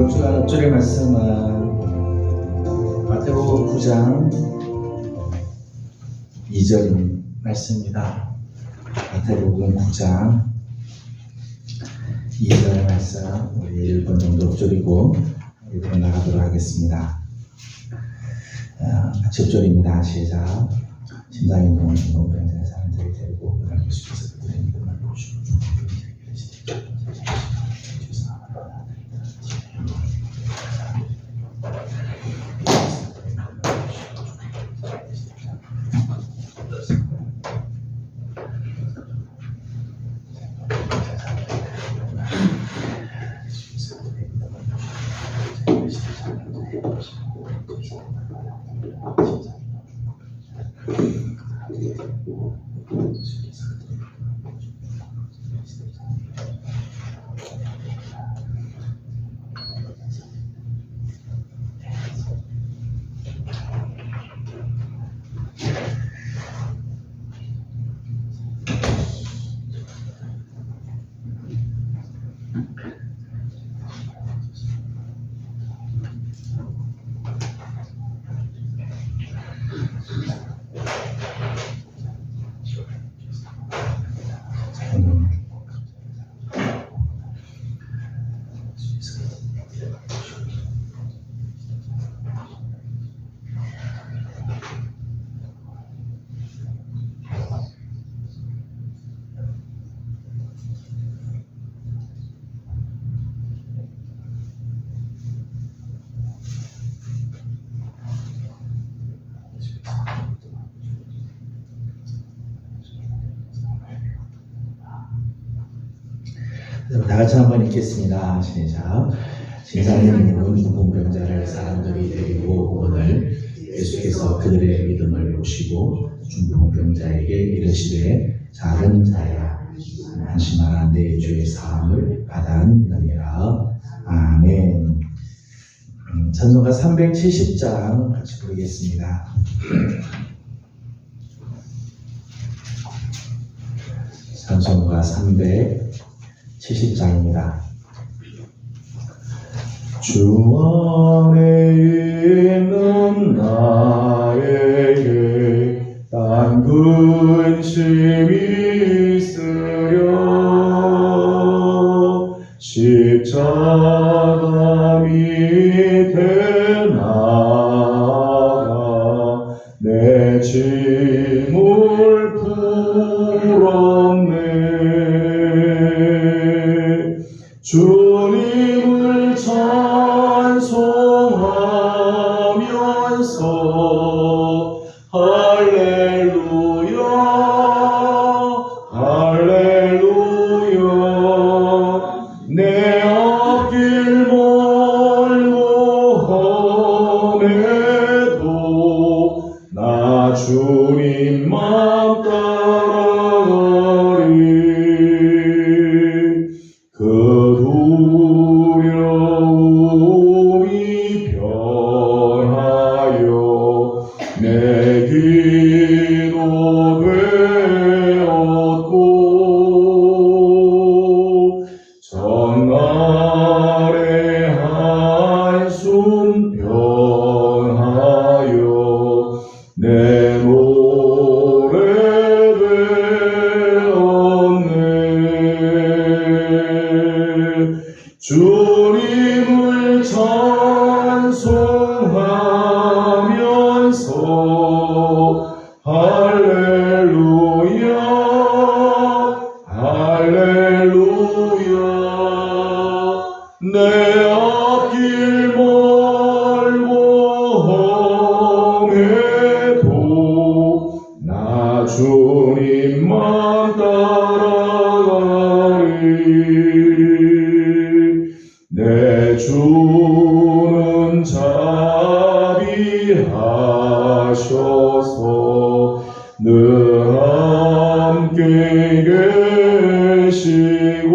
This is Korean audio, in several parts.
이번 주간 엎드릴 말씀은 마태복음 9장 2절 말씀입니다. 마태복음 9장 2절 말씀 우리 1분 정도 엎드리고 읽어 나가도록 하겠습니다. 같이 엎드립니다. 시작. 심장이 너무 병자의 사람들이 되고 그날 예수께서 그들의 믿음을 보시고 다 같이 한번 읽겠습니다. 시작. 진사는 중풍병자를 사람들이 데리고 오늘 예수께서 그들의 믿음을 보시고 중풍병자에게 이르시되 작은 자야 안심하라 내 죄의 사함을 받았느니라. 아멘. 찬송가 370장 같이 부르겠습니다. 찬송가 370장입니다. 주 안에 있는 나에게 딴 근심이 있으려 십자가 밑에 나가 내 짐을 풀었네. 주님을 찬송하면서 할렐루야 할렐루야 내 앞길 멀고 험해도 나 주님만 따라가리. 그 두려움이 변하여 내 기도 되었고 전날의 한숨 변하여 내 노래 되었네. 주님을 찬송하면서 할렐루야 할렐루야 내 앞길 멀고 험해도 나 주님만 따라가리. 내 주는 자비하셔서 늘 함께 계시고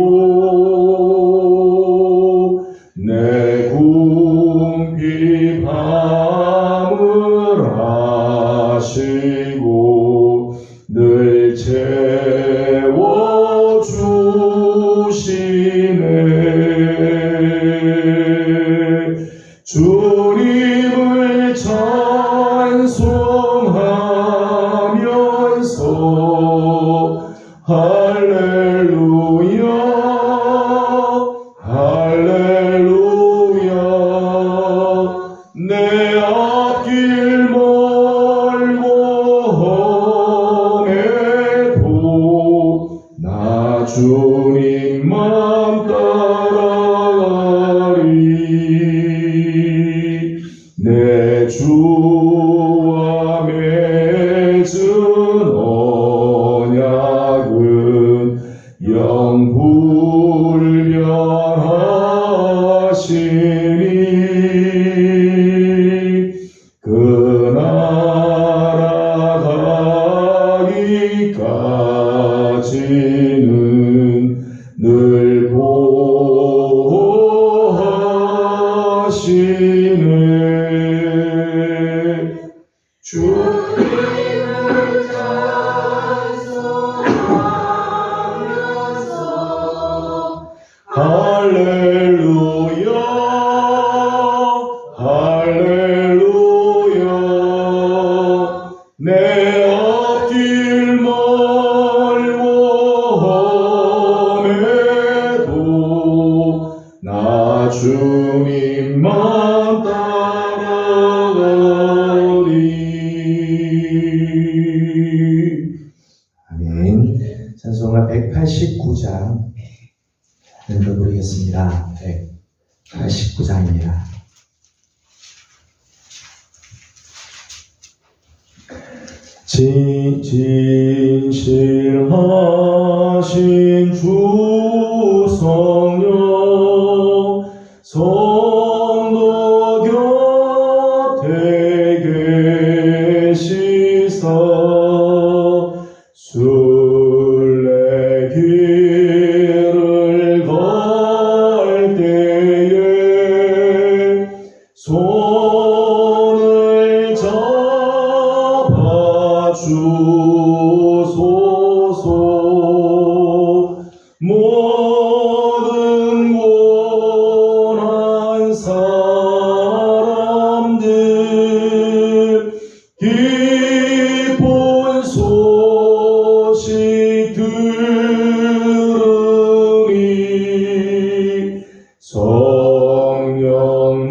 내 궁핍함을 아시고 늘 채워주시네. 할렐루야 내 앞길 멀고 험해도 나 주님만 따라가리 내 주와 맺은 언약은 영불변하시니 그 나라 가기까지는 늘 보호하시네 주님을 찬송하면서 할렐루야 할렐루야 내 앞길 멀고 험해도 나 주님만 따라가리. 아멘. 찬송가 189장 읽어드리겠습니다. 189장입니다. 진실하신 주 성령 성도 곁에 계시사 순례길을 갈 때에 손을 잡아주소서 모든 고난 사람들 기쁜 소식 들으니 성령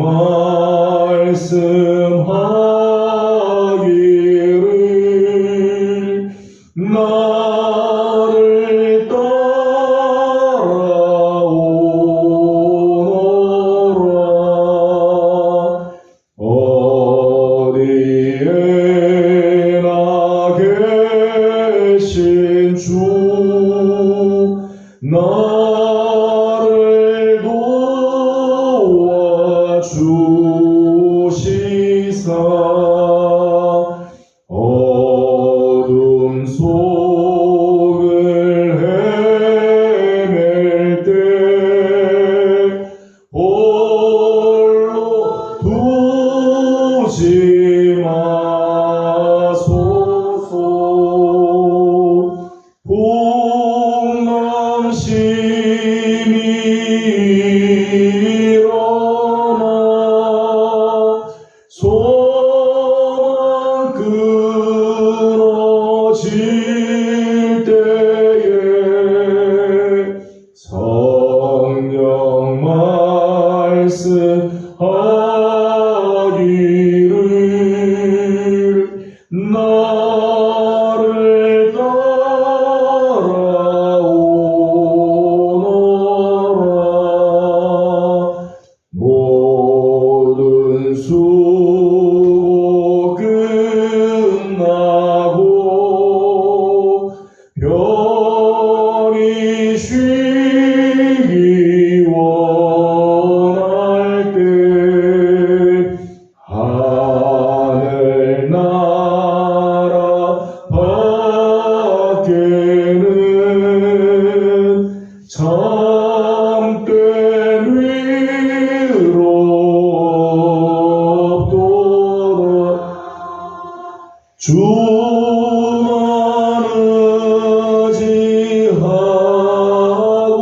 말씀하기를 나를 따라오너라 어디에나 계신 주 나를 도와주시사 어둠 속을 헤맬 때 홀로 두지 마소서 폭망심이 일어나 소망 끊어질 때에 성령 말씀하기를 나를 따라오너라 모든 수고 끝나고 편히 쉬기 원할 때 하늘나라 밖에는 참된 위롭도다 주만 의지하고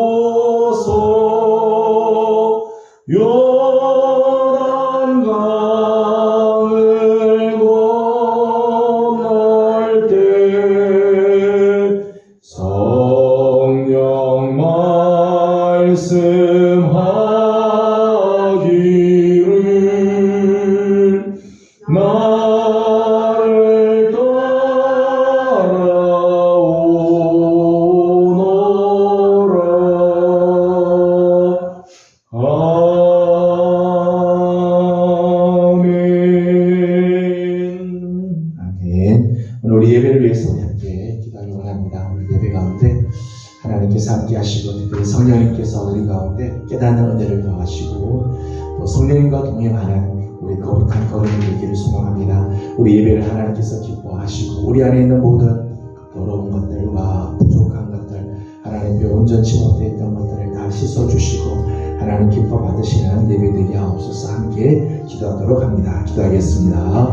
하나님께서 함께 하시고 특별히 성령님께서 우리 가운데 깨닫는 은혜를 더하시고 또 성령님과 동행하는 우리 거룩한 걸음이 되기를 소망합니다. 우리 예배를 하나님께서 기뻐하시고 우리 안에 있는 모든 더러운 것들과 부족한 것들 하나님께 온전치 못했던 것들을 다 씻어주시고 하나님 기뻐 받으시는 예배 되게 하옵소서. 함께 기도하도록 합니다. 기도하겠습니다.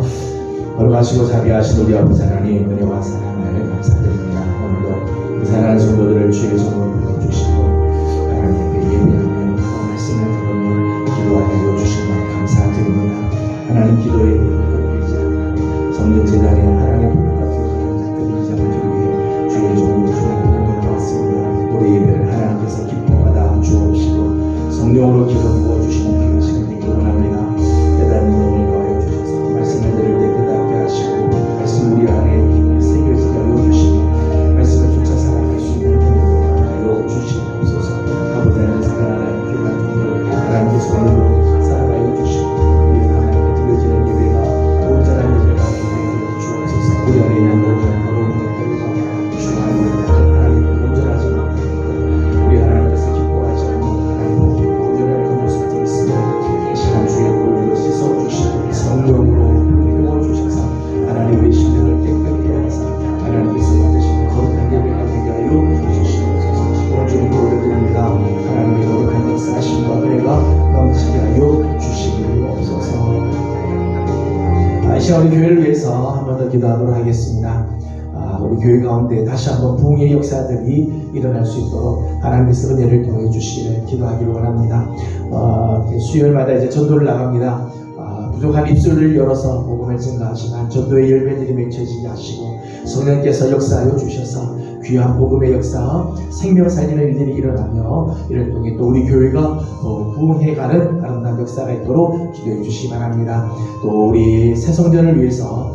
거룩하시고 자비하신 우리 아버지 하나님 은혜와 사랑을 감사드립니다. 오늘도 그 사랑하는 성도들을 주의 손으로 불러주시고 하나님 앞에 예배하며 말씀을 들으며 기도하여 주시면 감사드립니다. 하나님 기도에 불을 않고 성전 제단에 하나님의 불을 끄는 자들이 잡기 위해 주의 종으로 주님을 왔습니다. 우리 예배를 하나님께서 기뻐하다 주옵시고 성령으로 기도 부어주시는 기도 시간 되길 원합니다. 깨닫는 영을 더하여 주셔서 말씀을 들을 때 깨닫게 하시고 말씀 우리 안에 깊이 새겨지게 하여 주시고 말씀을 쫓아 살아갈 수 있는 힘을 하여 주시옵소서. 아버지 하나님 사랑하는 귀한 종들 하나님께서 오늘도 살아가여 주시고 우리 하나님께 드려지는 예배가 온전한 예배가 되게 주옵소서. 우리 안에 있는 모든 더러운 것들과 중요한 것들 하나님께 온전하지 못한 것들 우리 하나님께서 기뻐하지 않는 하나님께 온전한 모습이 되겠습니다. 이 시간 주의 보혈로 씻어주시고 성령으로 태워주셔서 하나님의 심령을 깨끗게 하사 하나님께서 만드신 거룩한 예배가 되게 하여 주시옵소서. 오늘 주님 보여드립니다. 하나님의 거룩한 역사하심과 은혜가 넘치게 하여 주시옵소서. 이 시간 우리 교회를 위해서 한 번 더 기도하도록 하겠습니다. 우리 교회 가운데 다시 한번 부흥의 역사들이 일어날 수 있도록 하나님께서 은혜를 더해 주시기를 기도하기를 원합니다. 수요일마다 이제 전도를 나갑니다. 부족한 입술을 열어서 복음을 증거하시는 전도의 열매들이 맺혀지게 하시고 성령께서 역사하여 주셔서 귀한 복음의 역사, 생명 살리는 일들이 일어나며 이를 통해 또 우리 교회가 더 부흥해가는 아름다운 역사가 있도록 기도해 주시기 바랍니다. 또 우리 새성전을 위해서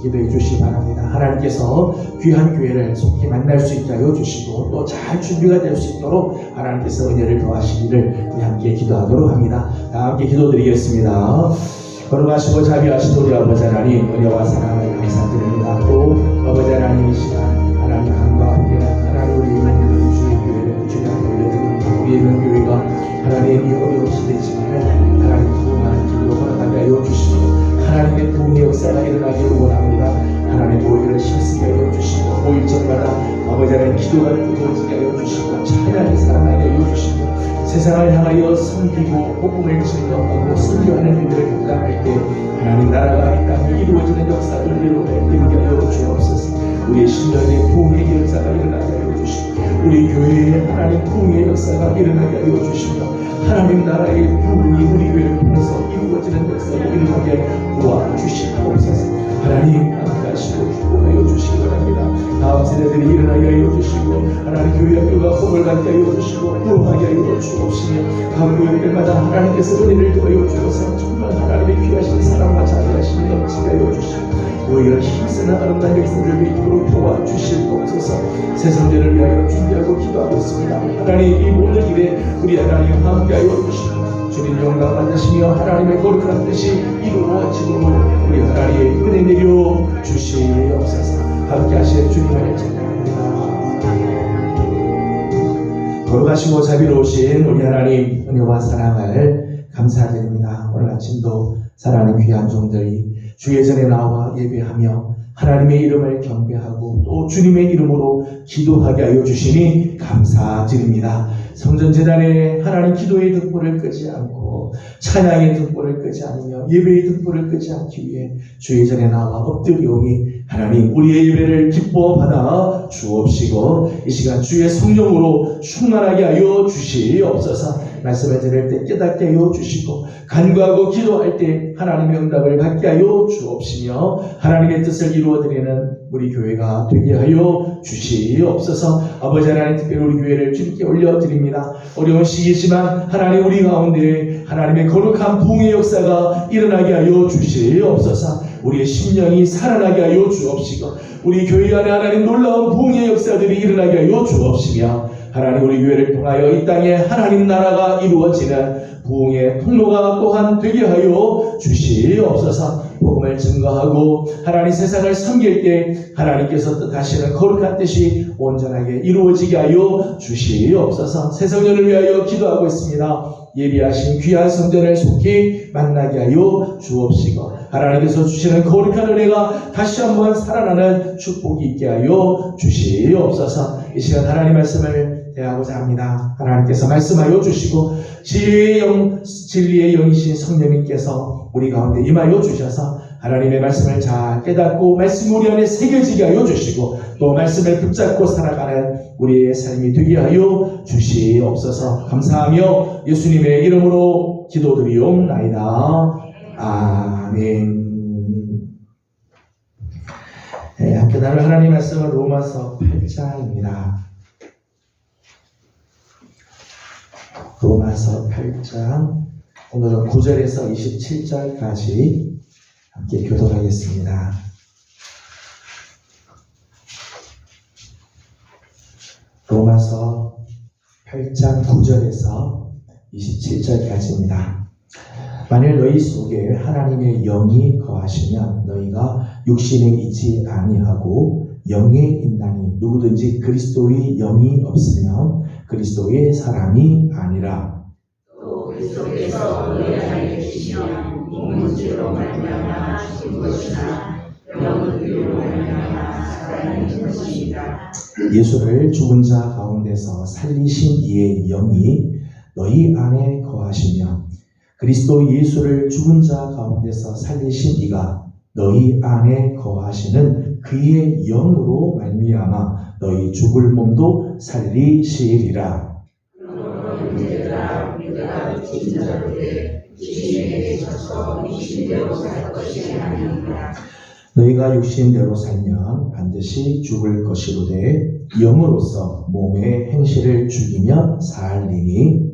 기도해 주시기 바랍니다. 하나님께서 귀한 교회를 속히 만날 수 있게 하여 주시고 또 잘 준비가 될 수 있도록 하나님께서 은혜를 더하시기를 우리 함께 기도하도록 합니다. 다 함께 기도드리겠습니다. 거룩하시고 자비하신 우리 아버지 하나님 은혜와 사랑을 감사드립니다. 또 아버지 하나님 이 시간 하나님 감과 함께 하나님 우리 있는 주의 교회를 주님 앞에 올려드립니다. 우리 있는 교회가 하나님 이 어려운 시대지만 하나님 부흥하는 길로 걸어가게 하여 주시고 하나님의 부흥의 역사가 일어나기를 원합니다. 하나님의 보혈을 힘쓰게 하여 주시고 5일절마다 아버지 하나님 기도가 뜨거워지게 하여 주시고 찬양이 살아나게 하여 주시고 세상을 향하여 섬기고 복음을 증거하고 선교하는 일들을 감당할 때 하나님 나라가 이 땅에 이루어지는 역사들로 되게 하여 주옵소서. 우리의 심령에 부흥의 역사가 일어나게 하여 주시고 우리 교회에 하나님 부흥의 역사가 일어나게 하여 주시며 하나님 나라의 부흥이 우리 교회를 통해서 이루어지는 역사를 일어나게 도와주시옵소서. 하나님 함께하시고 축복하여 주시기 바랍니다. 다음 세대들이 일어나게 하여 주시고 하나님 교회 학교가 복을 갖게 하여 주시고 부흥하게 하여 주옵시며 각 교회들마다 하나님께서 은혜를 더하여 주셔서 정말 하나님의 귀하신 사랑과 자비하심이 넘치게 하여 주시고 너희를 힘쓰는 아름다운 역사를 있도록 도와주시옵소서. 새성전을 위하여 준비하고 기도하고 있습니다. 하나님 이 모든 일에 우리 하나님 함께하여 주시고 주님 영광 받으시며 하나님의 거룩한 뜻이 이루어지도록 우리 하나님의 은혜 내려 주시옵소서. 함께 하시는 주님을 찬양합니다. 거룩하시고 자비로우신 우리 하나님 은혜와 사랑을 감사드립니다. 오늘 아침도 사랑하는 귀한 종들이 주의 전에 나와 예배하며 하나님의 이름을 경배하고 또 주님의 이름으로 기도하게 하여 주시니 감사드립니다. 성전제단에 하나님 기도의 등불을 끄지 않고 찬양의 등불을 끄지 않으며 예배의 등불을 끄지 않기 위해 주의 전에 나와 엎드리오니 하나님 우리의 예배를 기뻐 받아 주옵시고 이 시간 주의 성령으로 충만하게 하여 주시옵소서. 말씀을 들을 때 깨닫게 하여 주시고 간구하고 기도할 때 하나님의 응답을 받게 하여 주옵시며 하나님의 뜻을 이루어드리는 우리 교회가 되게 하여 주시옵소서. 아버지 하나님 특별히 우리 교회를 주님께 올려드립니다. 어려운 시기지만 하나님 우리 가운데 하나님의 거룩한 부흥의 역사가 일어나게 하여 주시옵소서. 우리의 심령이 살아나게 하여 주옵시고 우리 교회 안에 하나님 놀라운 부흥의 역사들이 일어나게 하여 주옵시며 하나님 우리 교회를 통하여 이 땅에 하나님 나라가 이루어지는 부흥의 통로가 또한 되게 하여 주시옵소서. 복음을 증거하고 하나님 세상을 섬길 때 하나님께서 뜻하시는 거룩한 뜻이 온전하게 이루어지게 하여 주시옵소서. 새 성전을 위하여 기도하고 있습니다. 예비하신 귀한 성전을 속히 만나게 하여 주옵시고 하나님께서 주시는 거룩한 은혜가 다시 한번 살아나는 축복이 있게 하여 주시옵소서. 이 시간 하나님 말씀을 대하고자 합니다. 하나님께서 말씀하여 주시고 진리의 영이신 성령님께서 우리 가운데 임하여 주셔서 하나님의 말씀을 잘 깨닫고 말씀 우리 안에 새겨지게 하여 주시고 또 말씀을 붙잡고 살아가는 우리의 삶이 되게 하여 주시옵소서. 감사하며 예수님의 이름으로 기도드리옵나이다. 아멘. 네, 함께 나눌 하나님 말씀은 로마서 8장입니다. 로마서 8장 오늘은 9절에서 27절까지 함께 교독하겠습니다. 로마서 8장 9절에서 27절까지입니다. 만일 너희 속에 하나님의 영이 거하시면 너희가 육신에 있지 아니하고 영에 있나니 누구든지 그리스도의 영이 없으면 그리스도의 사람이 아니라. 또 그리스도께서 너희 안에 계시면 몸은 죄로 말미암아 죽은 것이나 영은 의로 말미암아 살아있는 것입니다. 예수를 죽은 자 가운데서 살리신 이의 영이 너희 안에 거하시며 그리스도 예수를 죽은 자 가운데서 살리신 이가 너희 안에 거하시는 그의 영으로 말미암아 너희 죽을 몸도 살리시리라. 그러므로 형제들아 우리가 미친 자로되 육신에 져서 육신대로 살 것이 아니니라. 너희가 육신대로 살면 반드시 죽을 것이로되 영으로서 몸의 행실을 죽이며 살리니.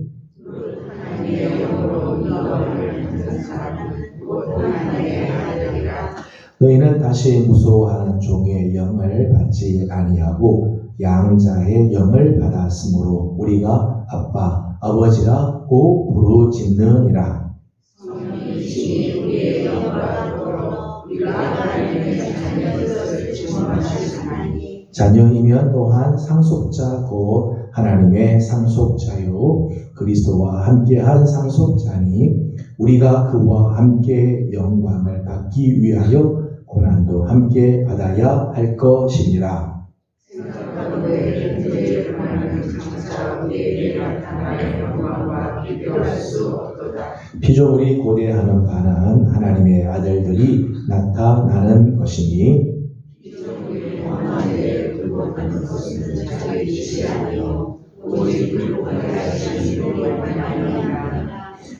하나님의 영으로 너를 믿는 사람은 곧 하나님의 아들이라. 너희는 다시 무서워하는 종의 영을 받지 아니하고 양자의 영을 받았으므로 우리가 아빠, 아버지라고 부르짖느니라. 성령이시니 우리의 영과 더불어 우리가 하나님의 자녀인 것을 증언하시나니. 자녀이면 또한 상속자 곧 하나님의 상속자요 그리스도와 함께한 상속자니 우리가 그와 함께 영광을 받기 위하여 고난도 함께 받아야 할 것이니라. 생각하건대 그의 고난은 장차 우리에게 나타날 영광과 비교할 수 없도다. 피조물이 고대하는 바는 하나님의 아들들이 나타나는 것이니. 피조물이 원하되 굴복하는 것은 자기 뜻이 아니요 오직 굴복하신 이로 말미암아.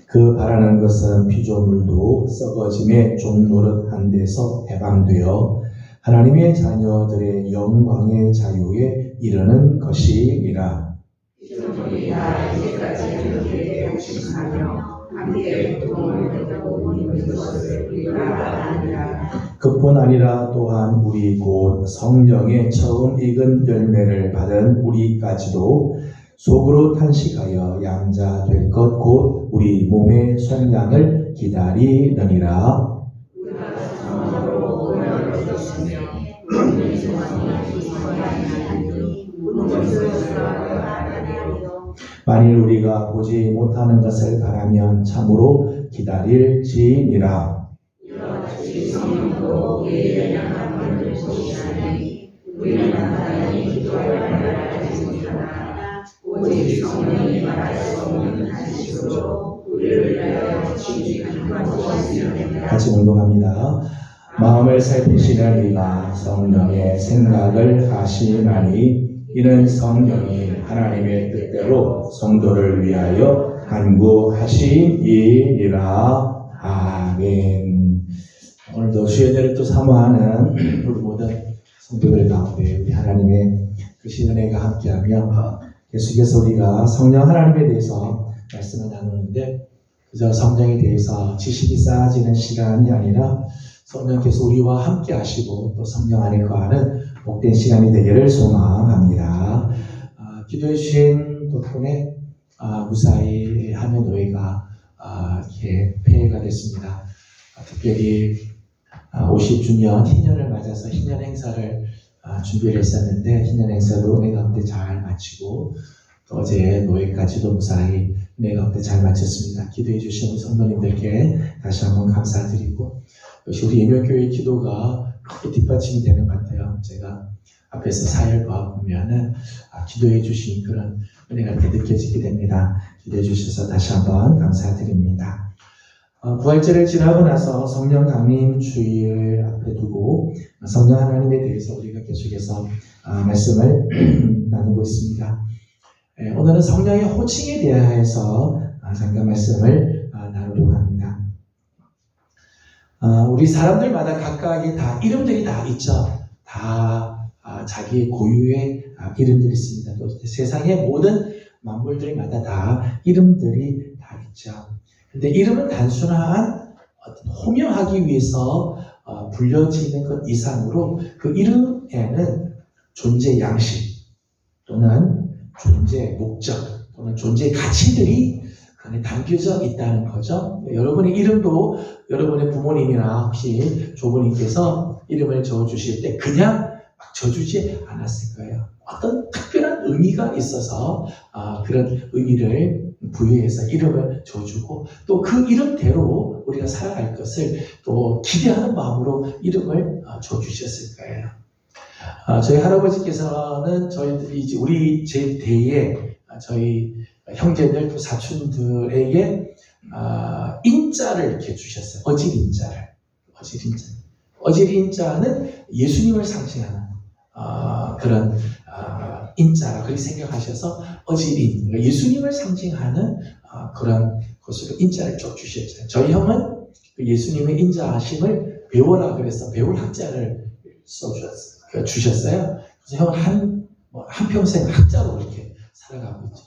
그 바라는 것은 피조물도 썩어짐의 종 노릇한 데서 해방되어 하나님의 자녀들의 영광의 자유에 이르는 것이니라. 피조물이 다 이제까지 그렇게 욕심하며 함께 고통을 겪고 있는 것을 우리가 아니라. 그뿐 아니라 또한 우리 곧 성령의 처음 익은 열매를 받은 우리까지도 속으로 탄식하여 양자 될 것 곧 우리 몸의 속량을 기다리느니라. 우리가 성령으로 오늘 얻었으며 우리 소망이 성량이 아니니 문제스러워가 아니요. 만일 우리가 보지 못하는 것을 바라면 참으로 기다릴지니라. 이와 같이 성령도 우리의 양한 것을 보시나니 우리는 하나님 기도할 말을 알지 못하나 오직 성령이 말할 수 없는 한식으로 우리를 위하여 친히 간구하시며 됩니다. 같이 운동합니다. 마음을 살피시는 이가 성령의 생각을 아시나니 이는 성령이 하나님의 뜻대로 성도를 위하여 간구하시니라. 아멘. 오늘도 주의 은혜를 또 사모하는 우리 모든 성도들 가운데 우리 하나님의 그 은혜가 함께하며 계속해서 우리가 성령 하나님에 대해서 말씀을 나누는데 그저 성령에 대해서 지식이 쌓아지는 시간이 아니라 성령께서 우리와 함께 하시고 또 성령 안에 거하는 복된 시간이 되기를 소망합니다. 기도해 주신 덕분에 무사히 하는 노예가 이렇게 폐해가 됐습니다. 특별히 50주년 희년을 맞아서 희년 행사를 준비를 했었는데 희년 행사도 은혜 가운데 잘 마치고 또 어제 노예까지도 무사히 은혜 가운데 잘 마쳤습니다. 기도해 주신 우리 성도님들께 다시 한번 감사드리고 역시 우리 예명교회의 기도가 크게 뒷받침이 되는 것 같아요. 제가 앞에서 사열과 보면은 기도해 주신 그런 은혜가 이렇게 느껴지게 됩니다. 기도해 주셔서 다시 한번 감사드립니다. 부활절을 지나고 나서 성령 강림 주일을 앞에 두고 성령 하나님에 대해서 우리가 계속해서 말씀을 나누고 있습니다. 오늘은 성령의 호칭에 대하여서 잠깐 말씀을 나누려고 합니다. 우리 사람들마다 각각의 다 이름들이 다 있죠. 다 자기의 고유의 이름들이 있습니다. 또 세상의 모든 만물들마다 다 이름들이 다 있죠. 근데 이름은 단순한 어떤 호명하기 위해서 불려지는 것 이상으로 그 이름에는 존재 양식 또는 존재 목적 또는 존재 가치들이 그 안에 담겨져 있다는 거죠. 여러분의 이름도 여러분의 부모님이나 혹시 조부님께서 이름을 적어주실 때 그냥 막 적어주지 않았을 거예요. 어떤 특별한 의미가 있어서 그런 의미를 부여해서 이름을 줘주고 또 그 이름대로 우리가 살아갈 것을 또 기대하는 마음으로 이름을 줘주셨을 거예요. 저희 할아버지께서는 저희들이 이제 우리 제 대에 저희 형제들 또 사촌들에게 인자를 이렇게 주셨어요. 어질인자는 예수님을 상징하는 그런 인자라 그렇게 생각하셔서 어질인 예수님을 상징하는 그런 것으로 인자를 쭉 주셨죠. 저희 형은 그 예수님의 인자하심을 배워라 그래서 배울 학자를 주셨어요. 그래서 형은 한평생 학자로 이렇게 살아가고 있죠.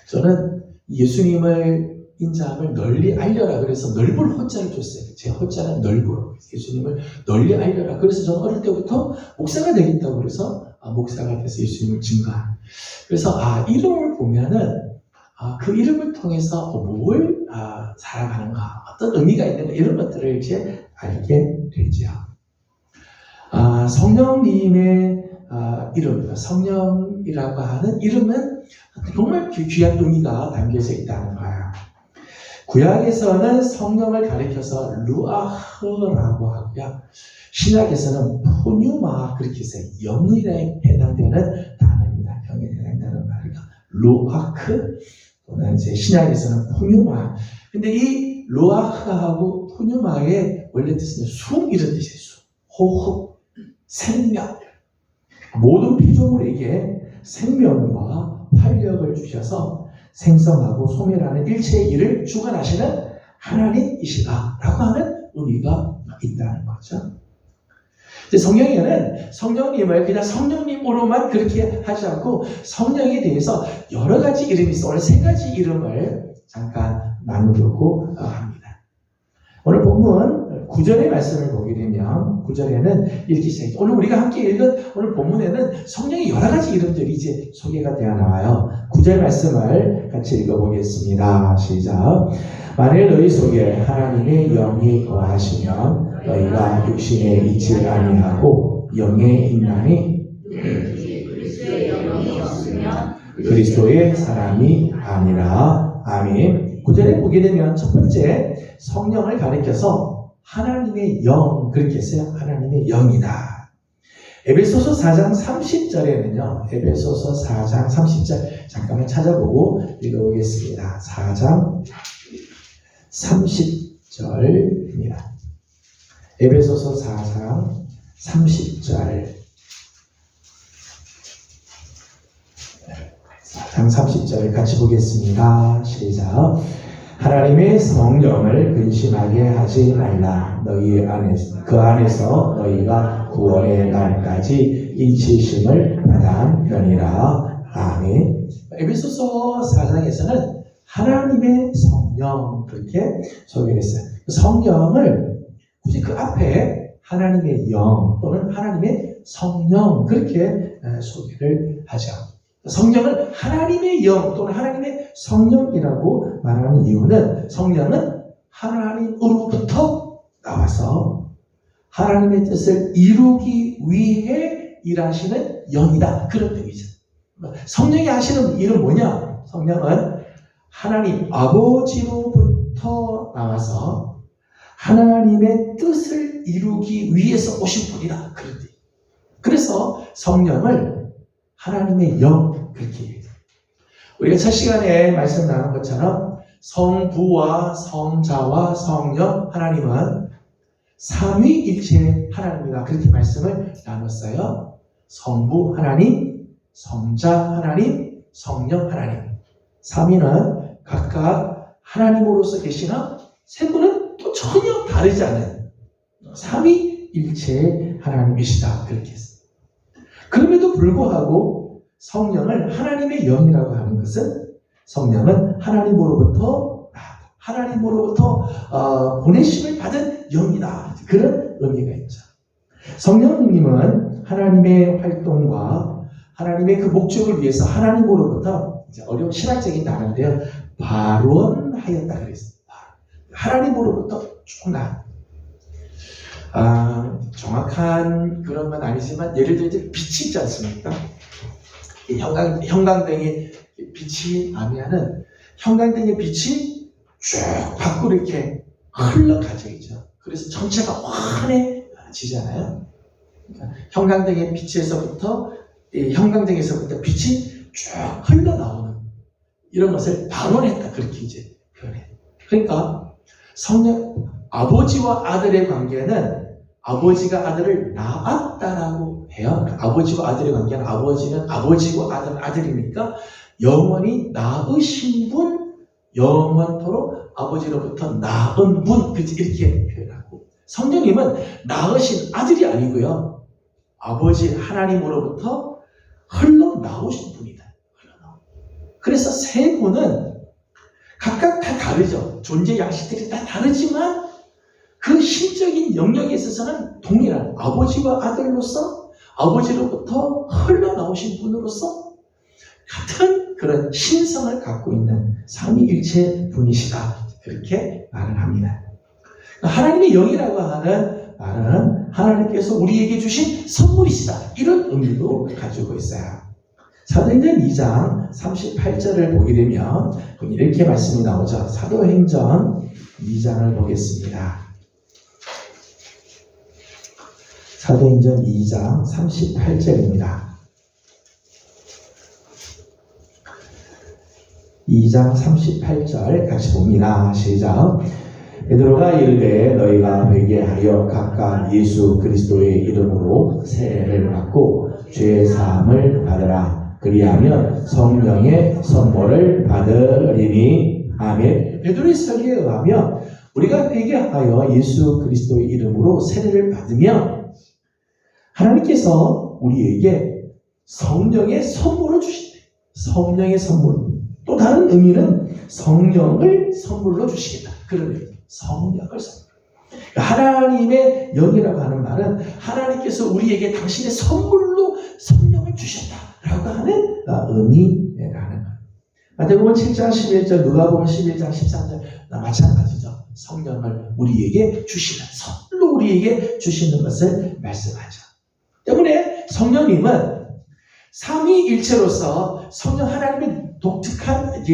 저는 예수님을 인자함을 널리 알려라 그래서 넓을 호자를 줬어요. 제 호자는 넓으로 예수님을 널리 알려라. 그래서 저는 어릴 때부터 목사가 되겠다고 그래서 목사가 돼서 예수님을 증거하는. 그래서 이름을 보면은 그 이름을 통해서 뭘 살아가는가, 어떤 의미가 있는가 이런 것들을 이제 알게 되죠. 성령님의 이름, 성령이라고 하는 이름은 정말 귀한 의미가 담겨져 있다는 거예요. 구약에서는 성령을 가리켜서 루아흐라고 하고요. 신약에서는 푸뉴마 그렇게 해서 영에 해당되는 단어입니다. 영에 해당되는 말이가 루아크 또는 이제 신약에서는 푸뉴마. 근데 이 루아크하고 푸뉴마의 원래 뜻은 숨 이런 뜻이에요. 숨, 호흡, 생명. 모든 피조물에게 생명과 활력을 주셔서 생성하고 소멸하는 일체의 일을 주관하시는 하나님이시다라고 하는 의미가 있다는 거죠. 성경에는 성령님을 그냥 성령님으로만 그렇게 하지 않고 성령에 대해서 여러 가지 이름이 있어. 오늘 세 가지 이름을 잠깐 나누려고 합니다. 오늘 본문 9절의 말씀을 보게 되면 9절에는 이렇게 시작해요. 오늘 우리가 함께 읽은 오늘 본문에는 성령의 여러 가지 이름들이 이제 소개가 되어 나와요. 9절 말씀을 같이 읽어보겠습니다. 시작. 만일 너희 속에 하나님의 영이 거하시면 너희가 육신에 있지 아니하고 영에 있나니 그리스도의 영이 없으면 그리스도의 사람이 아니라. 아멘. 9절에 보게 되면 첫 번째 성령을 가리켜서 하나님의 영 그렇게 했어요. 하나님의 영이다. 에베소서 4장 30절에는요. 에베소서 4장 30절 잠깐만 찾아보고 읽어보겠습니다. 4장 30절입니다. 에베소서 4장 30절 4장 30절 같이 보겠습니다. 시작. 하나님의 성령을 근심하게 하지 말라. 너희 안에서 그 안에서 너희가 구원의 날까지 인치심을 받았느니라. 아멘. 에베소서 4장에서는 하나님의 성령 그렇게 소개했어요. 성령을 굳이 그 앞에 하나님의 영 또는 하나님의 성령 그렇게 소개를 하죠. 성령은 하나님의 영 또는 하나님의 성령이라고 말하는 이유는 성령은 하나님으로부터 나와서 하나님의 뜻을 이루기 위해 일하시는 영이다. 그런 뜻이죠. 성령이 하시는 일은 뭐냐? 성령은 하나님 아버지로부터 나와서 하나님의 뜻을 이루기 위해서 오신 분이다. 그런 뜻. 그래서 성령을 하나님의 영 그렇게 얘기해요. 우리가 첫 시간에 말씀 나눈 것처럼 성부와 성자와 성령 하나님은 삼위일체 하나님이다. 그렇게 말씀을 나눴어요. 성부 하나님, 성자 하나님, 성령 하나님. 삼위는 각각 하나님으로서 계시나 세 분은 또 전혀 다르지 않은 삼위일체 하나님이시다. 그렇게 했어요. 그럼에도 불구하고 성령을 하나님의 영이라고 하는 것은 성령은 하나님으로부터 보내심을 받은 영이다. 그런 의미가 있죠. 성령님은 하나님의 활동과 하나님의 그 목적을 위해서 하나님으로부터 이제 어려운 신학적인 단어인데요. 발원하였다 그랬어요. 하나님으로부터 쭉 나. 정확한 그런 건 아니지만 예를 들어 이제 빛이 있지 않습니까? 형광등에 빛이 나면은 형광등의 빛이 쭉 밖으로 이렇게 흘러가죠. 그래서 전체가 환해지잖아요. 그러니까 형광등의 빛에서부터 빛이 쭉 흘러나오는 이런 것을 발원했다. 그렇게 이제 표현해요. 그러니까 성령 아버지와 아들의 관계는 아버지가 아들을 낳았다라고 해요. 아버지와 아들의 관계는 아버지는 아버지고 아들은 아들이니까 영원히 낳으신 분, 영원토록 아버지로부터 낳은 분, 이렇게 표현하고 성령님은 낳으신 아들이 아니고요. 아버지 하나님으로부터 흘러나오신 분이다. 그래서 세 분은 각각 다 다르죠. 존재 양식들이 다 다르지만 그 신적인 영역에 있어서는 동일한 아버지와 아들로서 아버지로부터 흘러나오신 분으로서 같은 그런 신성을 갖고 있는 삼위일체 분이시다. 그렇게 말을 합니다. 하나님의 영이라고 하는 말은 하나님께서 우리에게 주신 선물이시다. 이런 의미도 가지고 있어요. 사도행전 2장 38절을 보게 되면 이렇게 말씀이 나오죠. 사도행전 2장을 보겠습니다. 사도행전 2장 38절입니다. 2장 38절 같이 봅니다. 시작. 베드로가 이르되 너희가 회개하여 각각 예수 그리스도의 이름으로 세례를 받고 죄 사함을 받으라. 그리하면 성령의 선물을 받으리니. 아멘. 베드로의 설교에 의하면 우리가 회개하여 예수 그리스도의 이름으로 세례를 받으면 하나님께서 우리에게 성령의 선물을 주신대. 성령의 선물. 또 다른 의미는 성령을 선물로 주시겠다. 그런 의미. 성령을 선물. 하나님의 영이라고 하는 말은 하나님께서 우리에게 당신의 선물로 성령을 주셨다라고 하는 의미라는 것. 마태복음 7장 11절, 누가복음 11장 13절 마찬가지죠. 성령을 우리에게 주시는, 선물로 우리에게 주시는 것을 말씀하죠. 때문에 성령님은 삼위일체로서 성령 하나님의 독특한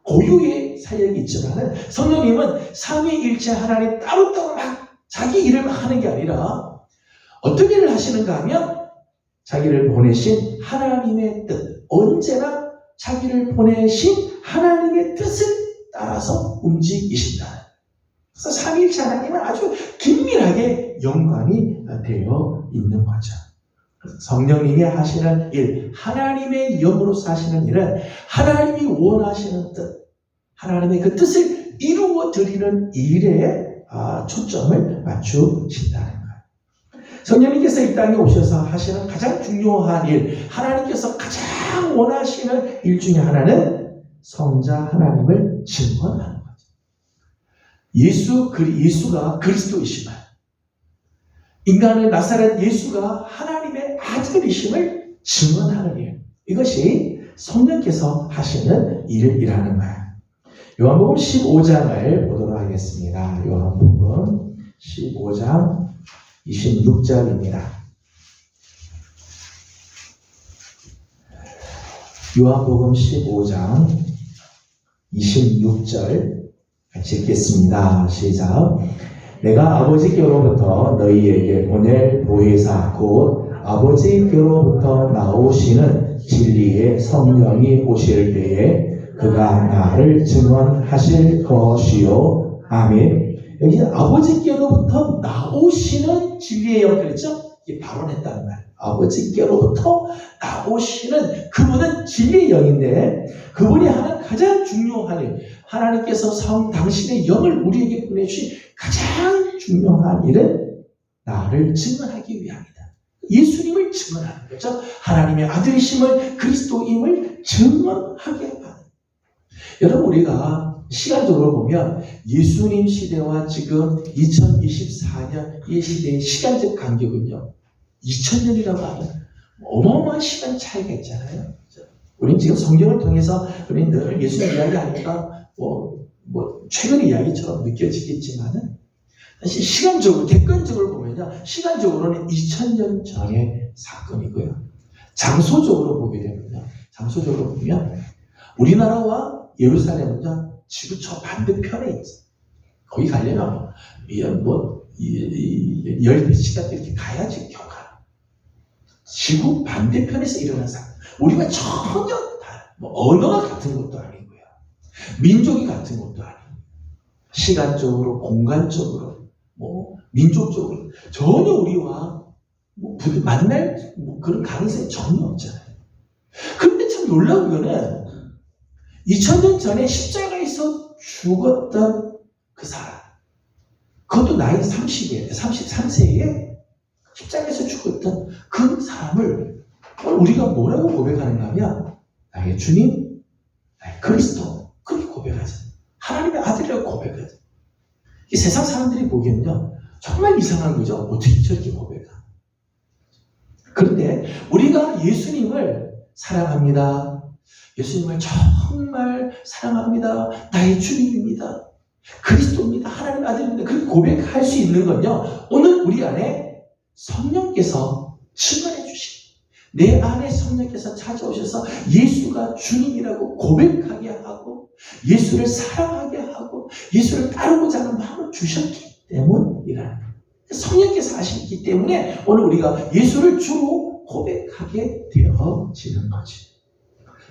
고유의 사역이 있지만 성령님은 삼위일체 하나님 따로따로 막 자기 일을 막 하는 게 아니라 어떤 일을 하시는가 하면 자기를 보내신 하나님의 뜻, 언제나 자기를 보내신 하나님의 뜻을 따라서 움직이신다. 그래서 삼위일체 하나님은 아주 긴밀하게 연관이 되어 있는 거죠. 성령님이 하시는 일, 하나님의 영으로서 하시는 일은 하나님이 원하시는 뜻, 하나님의 그 뜻을 이루어 드리는 일에 초점을 맞추신다는 거예요. 성령님께서 이 땅에 오셔서 하시는 가장 중요한 일, 하나님께서 가장 원하시는 일 중에 하나는 성자 하나님을 증언하는 거죠. 예수가 그리스도이시면 인간의 나사렛 예수가 하나님의 아들이심을 증언하는 일. 이것이 성령께서 하시는 일이라는 거예요. 요한복음 15장을 보도록 하겠습니다. 요한복음 15장 26절입니다. 요한복음 15장 26절 같이 읽겠습니다. 시작. 내가 아버지께로부터 너희에게 보낼 보혜사 곧 아버지께로부터 나오시는 진리의 성령이 오실 때에 그가 나를 증언하실 것이요. 아멘. 여기 아버지께로부터 나오시는 진리의 영 그랬죠? 이게 발언했다는 말. 아버지께로부터 나오시는 그분은 진리의 영인데 그분이 하는 가장 중요한 일, 하나님께서 당신의 영을 우리에게 보내주신 가장 중요한 일은 나를 증언하기 위함이다. 예수님을 증언하는 거죠. 하나님의 아들이심을, 그리스도임을 증언하게 하는. 여러분, 우리가 시간적으로 보면 예수님 시대와 지금 2024년 이 시대의 시간적 간격은요, 2000년이라고 하면 어마어마한 시간 차이가 있잖아요. 우리는 지금 성경을 통해서 우리는 늘 예수님 이야기하니까 최근 이야기처럼 느껴지겠지만은 사실 시간적으로, 객관적으로 보면요, 시간적으로는 2000년 전의 사건이고요. 장소적으로 보게 되면요, 장소적으로 보면 우리나라와 예루살렘은요, 지구 저 반대편에 있어요. 거기 가려면 열몇 시간 이렇게 가야지 겨우 가. 지구 반대편에서 일어난 사건. 우리가 전혀 언어가 같은 것도 아니고요. 민족이 같은 것도 아니고. 시간적으로, 공간적으로, 민족적으로 전혀 우리와 만날 그런 가능성이 전혀 없잖아요. 그런데 참 놀라운 거는 2000년 전에 십자가에서 죽었던 그 사람, 그것도 나이 33세에 십자가에서 죽었던 그 사람을 우리가 뭐라고 고백하는가 하면 나의 주님, 나의 그리스도, 그렇게 고백하죠. 하나님의 아들이라고 고백하죠. 이 세상 사람들이 보기에는요, 정말 이상한 거죠. 어떻게 저렇게 고백하? 그런데 우리가 예수님을 사랑합니다. 예수님을 정말 사랑합니다. 나의 주님입니다. 그리스도입니다. 하나님의 아들입니다. 그렇게 고백할 수 있는 건요, 오늘 우리 안에 성령께서 증언해 주신, 내 안에 성령께서 찾아오셔서 예수가 주님이라고 고백하게 하고 예수를 사랑하게 하고 예수를 따르고자 하는 마음을 주셨기 때문이라는 거예요. 성령께서 하시기 때문에 오늘 우리가 예수를 주로 고백하게 되어지는 거지.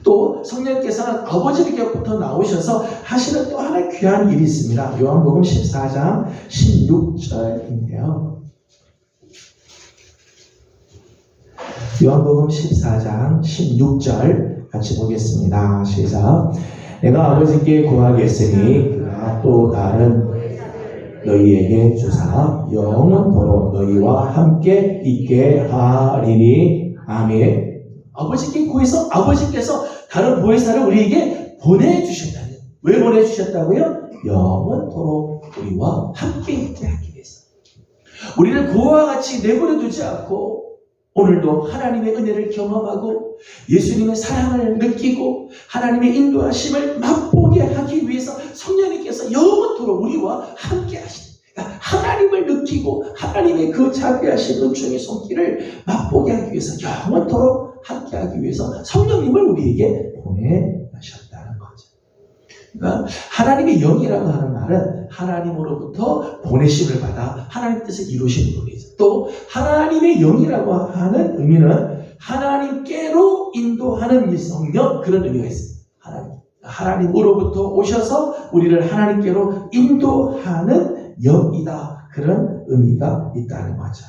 또 성령께서는 아버지께로부터 나오셔서 하시는 또 하나의 귀한 일이 있습니다. 요한복음 14장 16절인데요. 요한복음 14장 16절 같이 보겠습니다. 시작. 내가 아버지께 구하겠으니 그가 또 다른 너희에게 주사 영원토록 너희와 함께 있게 하리니. 아멘. 아버지께 구해서 아버지께서 다른 보혜사를 우리에게 보내주셨다는. 왜 보내주셨다고요? 영원토록 우리와 함께 있게 하기 위해서. 우리를 그와 같이 내버려 두지 않고 오늘도 하나님의 은혜를 경험하고 예수님의 사랑을 느끼고 하나님의 인도하심을 맛보게 하기 위해서 성령님께서 영원토록 우리와 함께 하십니다. 그러니까 하나님을 느끼고 하나님의 그 자비하신 은총의 손길을 맛보게 하기 위해서 영원토록 함께 하기 위해서 성령님을 우리에게 보내셨다는 거죠. 그러니까 하나님의 영이라고 하는 말은 하나님으로부터 보내심을 받아 하나님 뜻을 이루시는 분이죠. 또 하나님의 영이라고 하는 의미는 하나님께로 인도하는 이 성령, 그런 의미가 있습니다. 하나님으로부터 오셔서 우리를 하나님께로 인도하는 영이다, 그런 의미가 있다는 거죠.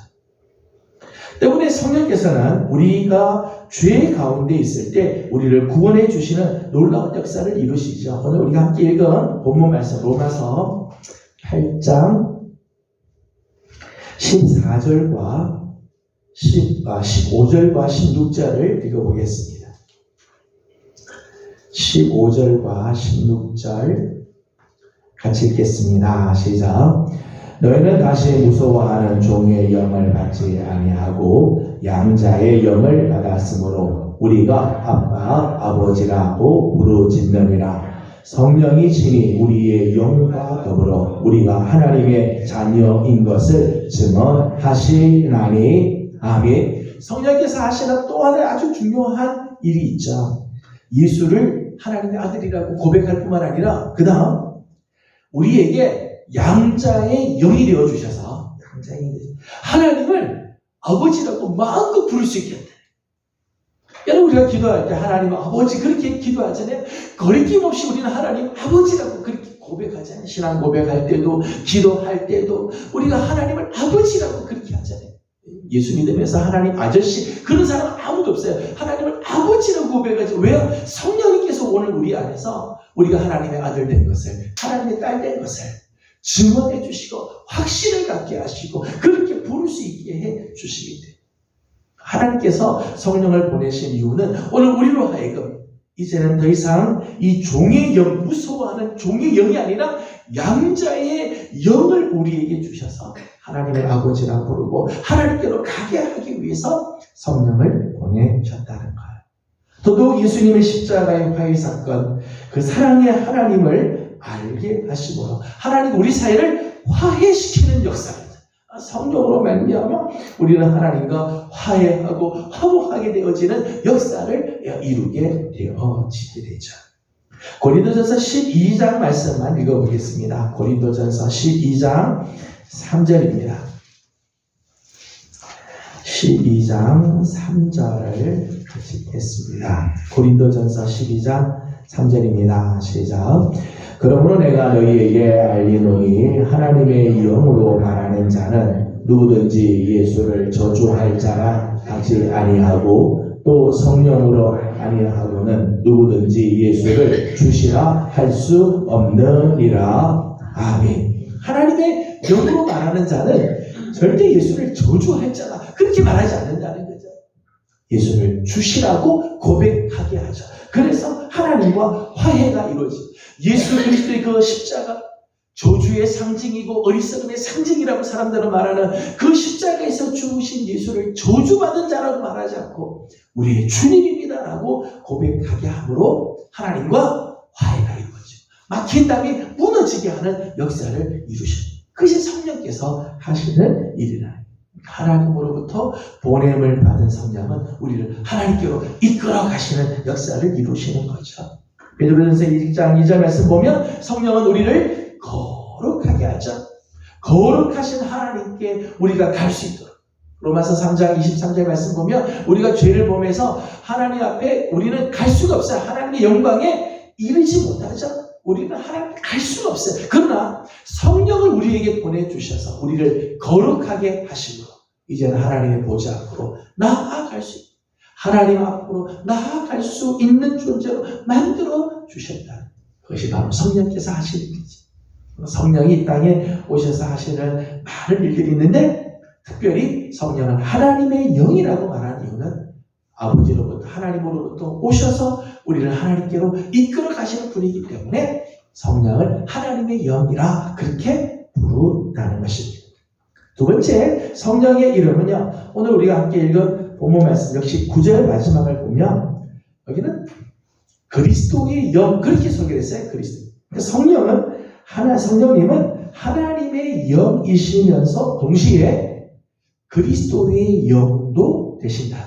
때문에 성령께서는 우리가 죄 가운데 있을 때 우리를 구원해 주시는 놀라운 역사를 이루시죠. 오늘 우리가 함께 읽은 본문 말씀 로마서 8장 14절과 15절과 16절을 읽어보겠습니다. 15절과 16절 같이 읽겠습니다. 시작. 너희는 다시 무서워하는 종의 영을 받지 아니하고 양자의 영을 받았으므로 우리가 아빠 아버지라고 부르짖느니라. 성령이 친히 우리의 영과 더불어 우리가 하나님의 자녀인 것을 증언하시나니. 아멘. 성령께서 하시는 또 하나의 아주 중요한 일이 있죠. 예수를 하나님의 아들이라고 고백할 뿐만 아니라 그 다음 우리에게 양자의 영이 되어 주셔서 하나님을 아버지라고 마음껏 부를 수 있게 한다. 여러분, 우리가 기도할 때 하나님 아버지 그렇게 기도하잖아요. 거리낌 없이 우리는 하나님 아버지라고 그렇게 고백하잖아요. 신앙 고백할 때도 기도할 때도 우리가 하나님을 아버지라고 그렇게 하잖아요. 예수 믿으면서 하나님 아저씨 그런 사람 아무도 없어요. 하나님을 아버지라고 고백하죠. 왜요? 성령님께서 오늘 우리 안에서 우리가 하나님의 아들 된 것을, 하나님의 딸 된 것을 증언해 주시고 확신을 갖게 하시고 그렇게 부를 수 있게 해 주시기 때문에 하나님께서 성령을 보내신 이유는 오늘 우리로 하여금 이제는 더 이상 이 종의 영, 무서워하는 종의 영이 아니라 양자의 영을 우리에게 주셔서 하나님의 아버지라 부르고 하나님께로 가게 하기 위해서 성령을 보내셨다는 거예요. 더더욱 예수님의 십자가의 화해 사건, 그 사랑의 하나님을 알게 하시므로 하나님 우리 사이를 화해시키는 역사입니다. 성령으로 말미암아 우리는 하나님과 화해하고 화목하게 되어지는 역사를 이루게 되어지게 되죠. 고린도전서 12장 말씀만 읽어보겠습니다. 고린도전서 12장 3절입니다. 12장 3절을 같이 읽겠습니다. 고린도전서 12장 3절입니다. 시작. 그러므로 내가 너희에게 알리노니 하나님의 영으로 말하는 자는 누구든지 예수를 저주할 자라 하지 아니하고 또 성령으로 아니하고는 누구든지 예수를 주시라 할 수 없느니라. 아멘. 하나님의 영으로 말하는 자는 절대 예수를 저주할 자라 그렇게 말하지 않는다는 거죠. 예수를 주시라고 고백하게 하죠. 그래서 하나님과 화해가 이루어집니다. 예수 그리스도의 그 십자가 저주의 상징이고 어리석음의 상징이라고 사람들은 말하는 그 십자가에서 죽으신 예수를 저주받은 자라고 말하지 않고 우리의 주님입니다라고 고백하게 함으로 하나님과 화해가 이루어지고 막힌 담이 무너지게 하는 역사를 이루십니다. 그것이 성령께서 하시는 일이라. 하나님으로부터 보냄을 받은 성령은 우리를 하나님께로 이끌어 가시는 역사를 이루시는 거죠. 베드로전서 1장 2절 말씀 보면 성령은 우리를 거룩하게 하죠. 거룩하신 하나님께 우리가 갈 수 있도록. 로마서 3장 23절 말씀 보면 우리가 죄를 범해서 하나님 앞에 우리는 갈 수가 없어요. 하나님의 영광에 이르지 못하죠. 우리는 하나님 갈 수가 없어요. 그러나 성령을 우리에게 보내주셔서 우리를 거룩하게 하시므로 이제는 하나님의 보좌 앞으로 나아갈 수 있고 하나님 앞으로 나아갈 수 있는 존재로 만들어 주셨다. 그것이 바로 성령께서 하시는 일이지. 성령이 이 땅에 오셔서 하시는 많은 일들이 있는데 특별히 성령은 하나님의 영이라고 말하는 이유는 아버지로부터 하나님으로부터 오셔서 우리를 하나님께로 이끌어 가시는 분이기 때문에 성령을 하나님의 영이라 그렇게 부른다는 것입니다. 두 번째 성령의 이름은요. 오늘 우리가 함께 읽은 본문 말씀 역시 9절 마지막을 보면 여기는 그리스도의 영 그렇게 소개를 했어요. 그리스도. 성령님은 하나님의 영이시면서 동시에 그리스도의 영도 되신다.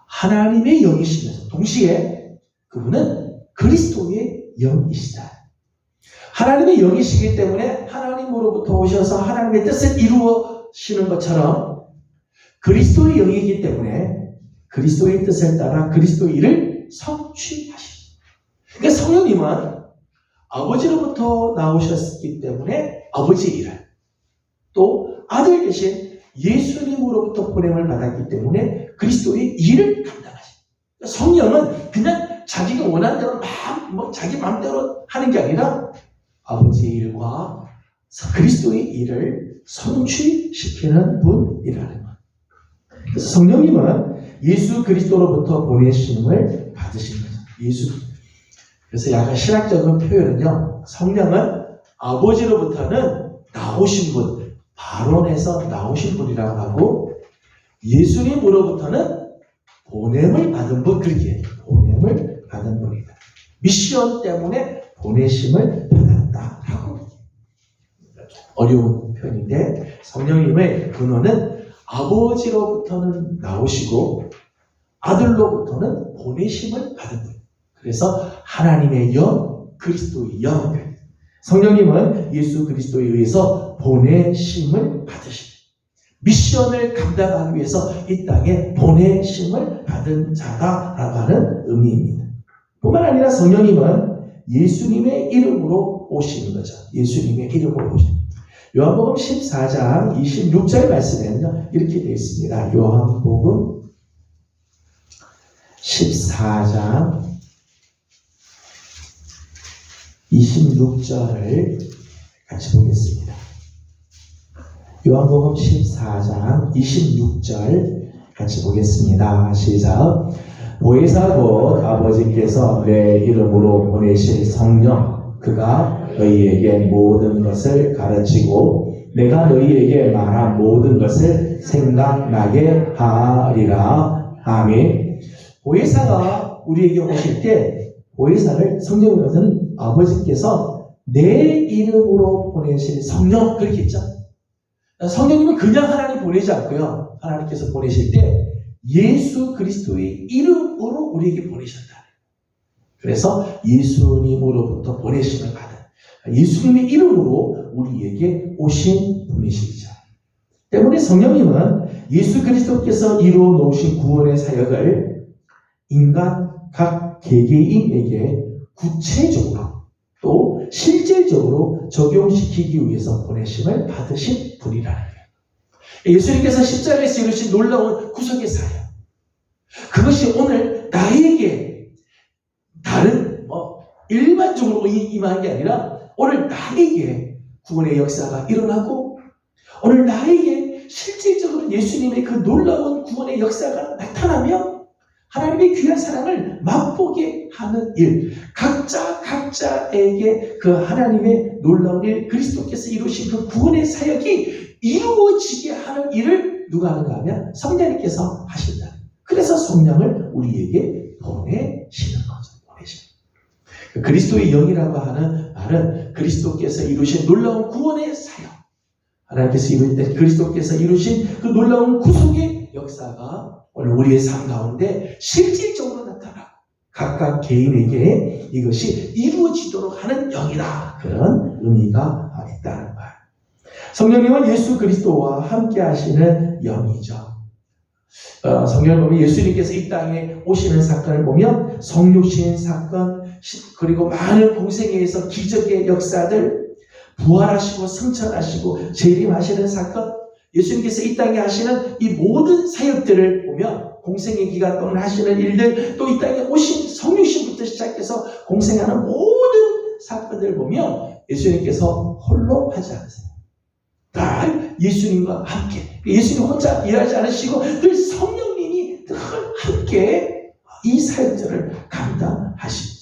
하나님의 영이시면서 동시에 그분은 그리스도의 영이시다. 하나님의 영이시기 때문에 하나님으로부터 오셔서 하나님의 뜻을 이루시는 것처럼 그리스도의 영이기 때문에 그리스도의 뜻을 따라 그리스도의 일을 성취하십니다. 그러니까 성령님은 아버지로부터 나오셨기 때문에 아버지의 일을 또 아들 대신 예수님으로부터 보냄을 받았기 때문에 그리스도의 일을 감당하십니다. 성령은 그냥 자기가 원하는 대로 자기 마음대로 하는 게 아니라 아버지의 일과 그리스도의 일을 성취시키는 분이라는 것. 그래서 성령님은 예수 그리스도로부터 보내심을 받으신 거죠. 그래서 약간 신학적인 표현은요. 성령은 아버지로부터는 나오신 분, 발원해서 나오신 분이라고 하고 예수님으로부터는 보냄을 받은 분, 그렇게 보냄을 받은 분이다. 미션 때문에 보내심을 받았다라고. 어려운 표현인데 성령님의 근원은 아버지로부터는 나오시고 아들로부터는 보내심을 받은 거예요. 그래서 하나님의 영, 그리스도의 영. 성령님은 예수 그리스도에 의해서 보내심을 받으십니다. 미션을 감당하기 위해서 이 땅에 보내심을 받은 자다라고 하는 의미입니다. 뿐만 아니라 성령님은 예수님의 이름으로 오시는 거죠. 예수님의 이름으로 오시는 거죠. 요한복음 14장 26절 말씀에는요 이렇게 되어 있습니다. 요한복음 14장 26절을 같이 보겠습니다. 요한복음 14장 26절 같이 보겠습니다. 시작. 보혜사 곧 아버지께서 내 이름으로 보내실 성령 그가 너희에게 모든 것을 가르치고 내가 너희에게 말한 모든 것을 생각나게 하리라. 아멘. 보혜사가 우리에게 오실 때 보혜사를 성경에서는 아버지께서 내 이름으로 보내실 성령 그렇게 했죠. 성령님은 그냥 하나님 보내지 않고요. 하나님께서 보내실 때 예수 그리스도의 이름으로 우리에게 보내셨다. 그래서 예수님으로부터 보내심을 받은 예수님의 이름으로 우리에게 오신 분이시죠. 때문에 성령님은 예수 그리스도께서 이루어 놓으신 구원의 사역을 인간 각 개개인에게 구체적으로 또 실질적으로 적용시키기 위해서 보내심을 받으신 분이라는 거예요. 예수님께서 십자가에서 이루신 놀라운 구속의 사역, 그것이 오늘 나에게 다른 일반적으로 임한 게 아니라 오늘 나에게 구원의 역사가 일어나고 오늘 나에게 실질적으로 예수님의 그 놀라운 구원의 역사가 나타나며 하나님의 귀한 사랑을 맛보게 하는 일, 각자에게 그 하나님의 놀라운 일, 그리스도께서 이루신 그 구원의 사역이 이루어지게 하는 일을 누가 하는가 하면 성령님께서 하신다. 그래서 성령을 우리에게 보내시는 거죠. 그리스도의 영이라고 하는 말은 그리스도께서 이루신 놀라운 구원의 사역, 하나님께서 그리스도께서 이루신 그 놀라운 구속의 역사가 오늘 우리의 삶 가운데 실질적으로 나타나고 각각 개인에게 이것이 이루어지도록 하는 영이다. 그런 의미가 있다는 거예요. 성령님은 예수 그리스도와 함께 하시는 영이죠. 성경을 보면 예수님께서 이 땅에 오시는 사건을 보면 성육신 사건, 그리고 많은 공생에 의해서 기적의 역사들, 부활하시고 승천하시고 재림하시는 사건, 예수님께서 이 땅에 하시는 이 모든 사역들을 보면 공생의 기간 동안 하시는 일들, 또 이 땅에 오신 성육신부터 시작해서 공생하는 모든 사건들을 보면 예수님께서 홀로 하지 않으세요. 다 예수님과 함께, 예수님 혼자 일하지 않으시고 늘 성령님이 늘 함께 이 사역들을 감당하시죠.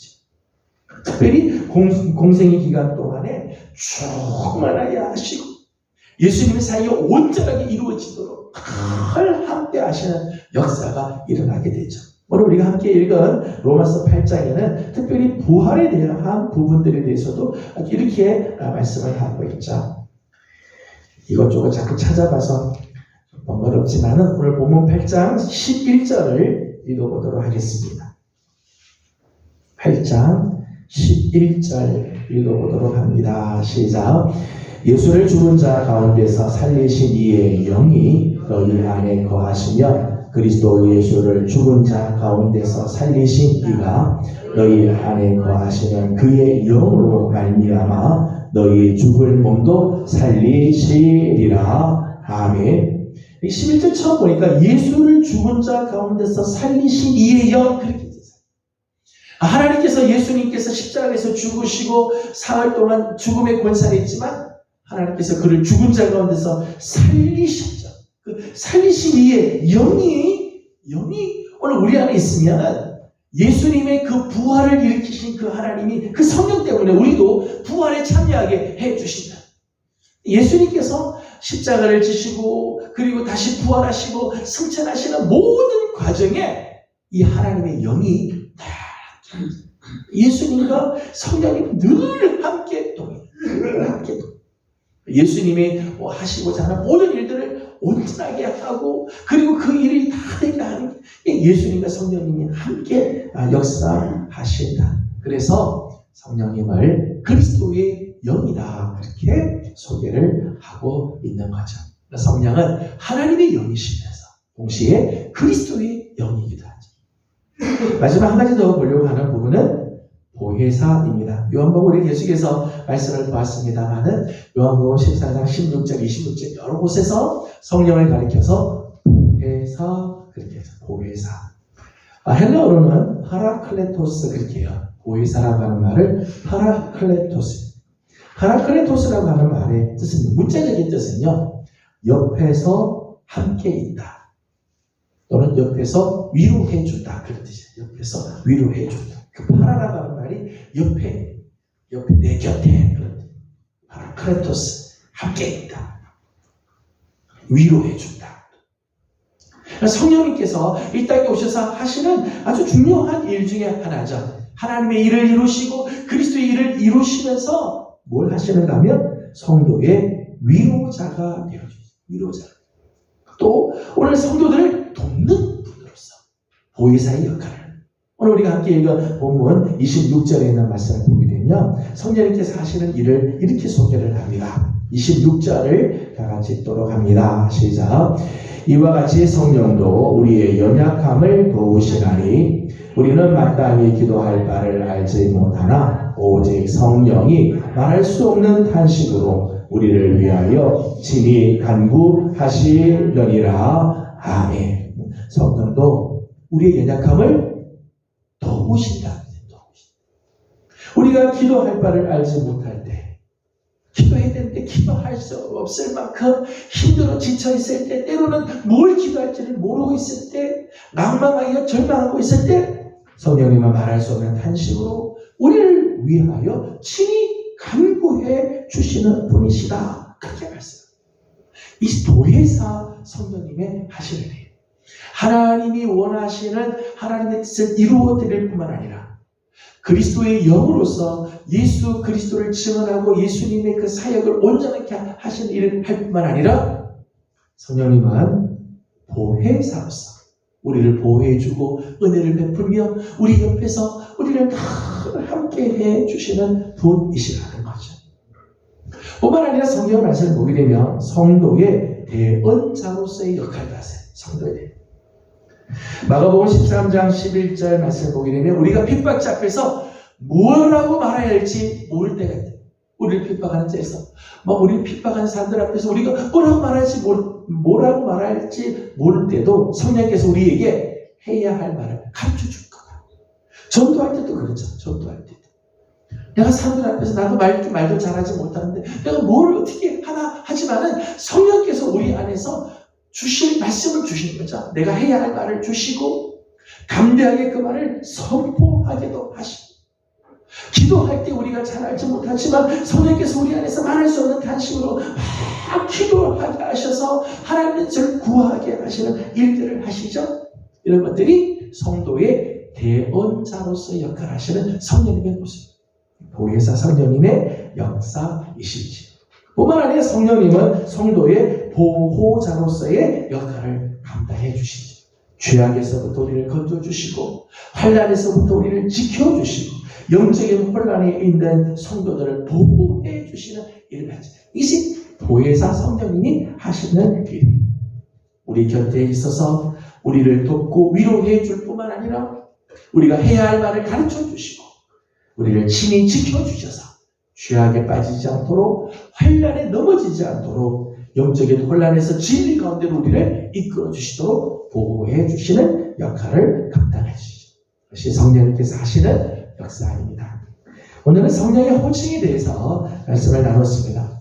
특별히 공생의 기간 동안에 충만하게 하시고 예수님의 사역이 온전하게 이루어지도록 늘 함께 하시는 역사가 일어나게 되죠. 오늘 우리가 함께 읽은 로마서 8장에는 특별히 부활에 대한 부분들에 대해서도 이렇게 말씀을 하고 있죠. 이것저것 자꾸 찾아봐서 번거롭지만 오늘 본문 8장 11절을 읽어보도록 하겠습니다. 8장 11절 읽어보도록 합니다. 시작. 예수를 죽은 자 가운데서 살리신 이의 영이 너희 안에 거하시며 그리스도 예수를 죽은 자 가운데서 살리신 이가 너희 안에 거하시는 그의 영으로 말미암아 너희 죽을 몸도 살리시리라. 아멘. 11절 처음 보니까 예수를 죽은 자 가운데서 살리신 이의 영, 그렇게 됐어요. 하나님께서 예수님께서 십자가에서 죽으시고 사흘 동안 죽음의 권세가 있지만 하나님께서 그를 죽은 자 가운데서 살리셨죠. 그 살리신 이의 영이 오늘 우리 안에 있으면 예수님의 그 부활을 일으키신 그 하나님이 그 성령 때문에 우리도 부활에 참여하게 해주신다. 예수님께서 십자가를 지시고 그리고 다시 부활하시고 승천하시는 모든 과정에 이 하나님의 영이 예수님과 성령님 늘 함께 동행. 예수님이 하시고자 하는 모든 일들을 온전하게 하고 그리고 그 일이 다 되게 하는 게 예수님과 성령님이 함께 역사하신다. 그래서 성령님을 그리스도의 영이다 그렇게 소개를 하고 있는 거죠. 성령은 하나님의 영이시면서 동시에 그리스도의 영이기도 하죠. 마지막 한 가지 더 보려고 하는 부분은 보혜사입니다. 요한복음 우리 계속해서 말씀을 보았습니다만은 요한복음 14장 16절 26절 여러 곳에서 성령을 가리켜서 보혜사 그렇게 해서 보혜사. 헬라어로는 파라클레토스 그렇게 해요. 보혜사라고 하는 말을 파라클레토스라고 하는 말의 뜻은 문자적인 뜻은요. 옆에서 함께 있다. 또는 옆에서 위로해준다. 그런 뜻이에요. 옆에서 위로해준다. 그 파라라고 하는 말이 옆에 내 곁에 그런 파라클레토스 함께 있다. 위로해준다. 성령님께서 이 땅에 오셔서 하시는 아주 중요한 일 중에 하나죠. 하나님의 일을 이루시고 그리스도의 일을 이루시면서 뭘 하시는가 하면 성도의 위로자가 되어주세요. 위로자. 또 오늘 성도들을 돕는 분으로서 보혜사의 역할을 오늘 우리가 함께 읽은 본문 26절에 있는 말씀을 보게 되면 성령님께서 하시는 일을 이렇게 소개를 합니다. 26절을 다 같이 읽도록 합니다. 시작. 이와 같이 성령도 우리의 연약함을 도우시나니 우리는 마땅히 기도할 바를 알지 못하나 오직 성령이 말할 수 없는 탄식으로 우리를 위하여 친히 간구하시려니라. 아멘. 성령도 우리의 연약함을 도우신다. 우리가 기도할 바를 알지 못할 때, 기도해야 되는데 기도할 수 없을 만큼 힘들어 지쳐있을 때, 때로는 뭘 기도할지를 모르고 있을 때, 낭망하여 절망하고 있을 때 성령님은 말할 수 없는 탄식으로 우리를 위하여 친히 간구해 주시는 분이시다. 그렇게 말씀합니다. 이 보혜사 성령님의 하시는 일, 하나님이 원하시는 하나님의 뜻을 이루어 드릴 뿐만 아니라 그리스도의 영으로서 예수 그리스도를 증언하고 예수님의 그 사역을 온전하게 하시는 일을 할 뿐만 아니라 성령님은 보혜사로서 우리를 보호해주고 은혜를 베풀며 우리 옆에서 우리를 다 함께 해주시는 분이시라는 거죠. 뿐만 아니라 성경 말씀을 보게 되면 성도의 대언자로서의 역할을 하세요. 성도의 마가복음 13장 11절 말씀을 보게 되면 우리가 핍박자 앞에서 뭐라고 말해야 할지 모를 때가 있다. 우리를 핍박하는 자에서 우리를 핍박하는 사람들 앞에서 우리가 뭐라고 말할지 모를 때도 성령께서 우리에게 해야 할 말을 가르쳐 줄 거다. 전도할 때도 그렇죠. 전도할 때도 내가 사람들 앞에서 나도 말도 잘하지 못하는데 내가 뭘 어떻게 하나 하지만은 성령께서 우리 안에서 주실 말씀을 주시는 거죠. 내가 해야 할 말을 주시고 담대하게 그 말을 선포하게도 하시고 기도할 때 우리가 잘 알지 못하지만 성령께서 우리 안에서 말할 수 없는 탄식으로 막 기도하게 하셔서 하나님의 뜻을 구하게 하시는 일들을 하시죠. 이런 것들이 성도의 대언자로서 역할을 하시는 성령님의 모습, 보혜사 성령님의 역사이시지. 뿐만 아니라 성령님은 성도의 보호자로서의 역할을 감당해 주시죠. 죄악에서부터 우리를 건져주시고 환난에서부터 우리를 지켜주시고 영적인 혼란에 있는 성도들을 보호해 주시는 일을 하죠. 이것이 보혜사 성령님이 하시는 일이에요. 우리 곁에 있어서 우리를 돕고 위로해 줄 뿐만 아니라 우리가 해야 할 말을 가르쳐 주시고 우리를 친히 지켜주셔서 죄악에 빠지지 않도록 환난에 넘어지지 않도록 영적인 혼란에서 진리 가운데로 우리를 이끌어 주시도록 보호해 주시는 역할을 감당해 주시죠. 그것이 성령님께서 하시는 역사입니다. 오늘은 성령의 호칭에 대해서 말씀을 나눴습니다.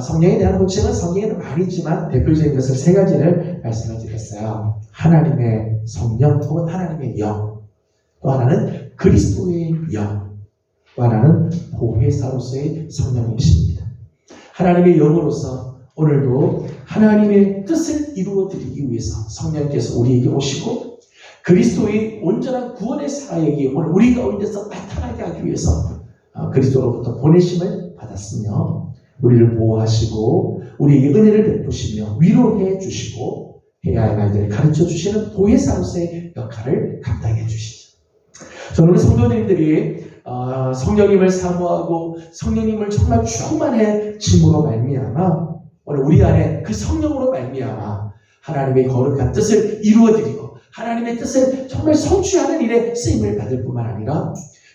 성령에 대한 호칭은 성경에는 많이 있지만 대표적인 것을 세 가지를 말씀을 드렸어요. 하나님의 성령 혹은 하나님의 영, 또 하나는 그리스도의 영, 또 하나는 보혜사로서의 성령이십니다. 하나님의 영으로서 오늘도 하나님의 뜻을 이루어 드리기 위해서 성령께서 우리에게 오시고 그리스도의 온전한 구원의 사역이 오늘 우리 가운데서 나타나게 하기 위해서 그리스도로부터 보내심을 받았으며 우리를 보호하시고 우리에게 은혜를 베푸시며 위로해 주시고 해야 할 말들을 가르쳐 주시는 보혜사로서의 역할을 감당해 주시죠. 저는 우리 성도님들이 성령님을 사모하고 성령님을 정말 충만해짐으로 말미암아 오늘 우리 안에 그 성령으로 말미암아 하나님의 거룩한 뜻을 이루어드리고 하나님의 뜻을 정말 성취하는 일에 쓰임을 받을 뿐만 아니라